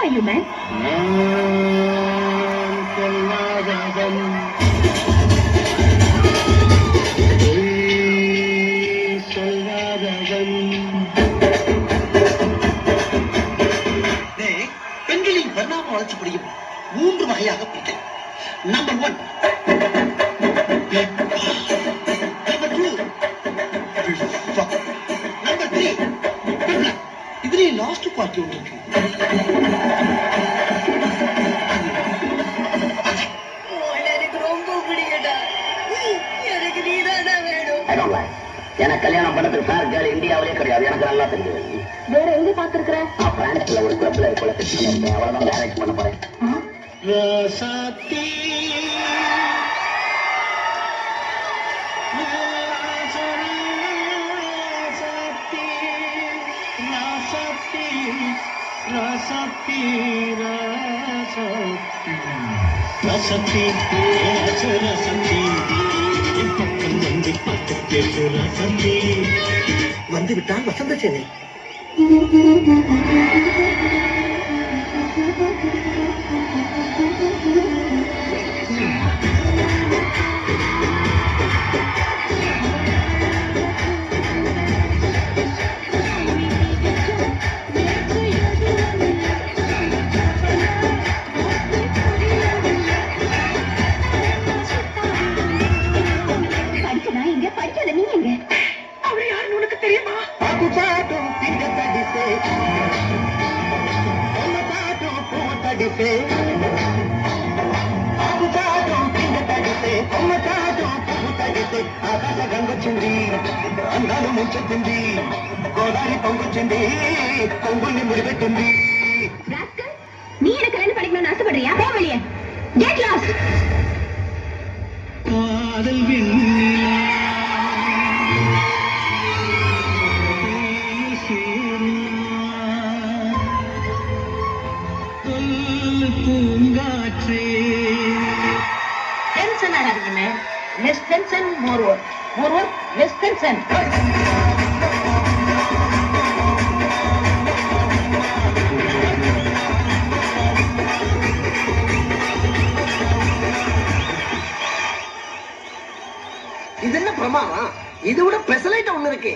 are you, man? பெண்களின் பரிணாம வளர்ச்சி புரியும் 3 வகையாக பிரிக்கலாம். Number 1, number 2, number 3. இதுல லாஸ்ட் பார்ட்டி ஒன்று இருக்கு. எனக்கு ரொம்ப பிடிக்கடா. எனக்கு நீதானா வேணும். எனக்கு கல்யாணம் பண்ணதுக்கு சார் கேர்ள் இந்தியாவிலே கிடையாது. எனக்கு நல்லா தெரியும். வேற எங்க பாத்துருக்குற? பிரான்ஸ்ல ஒரு கிளப்ல இருக்குள்ள கட்டிருக்கேன். அவ்வளவுதான் மேரேஜ் பண்ண போறேன். வந்து விட்டால் வசந்த சேனை. படிச்சதா இங்க படிக்காத நீ எங்க? அவரை யாருன்னு உனக்கு தெரியுமா? గోదావరి పొంగుచింది పొంగుల్ని ముడిపెట్టింది. நீ எனக்கு கல்யாணம் படிக்கணும்னு ஆசைப்படுறியா? போ வெளியே. Get lost. காதல் வெண்ணிலா பூங்காற்றே. டென்ஷன் ஆகாதீங்க. Less tension more work. More work less tension. இது என்ன பிரமாதம்? இது விட பெசலைட் ஒண்ணு இருக்கு.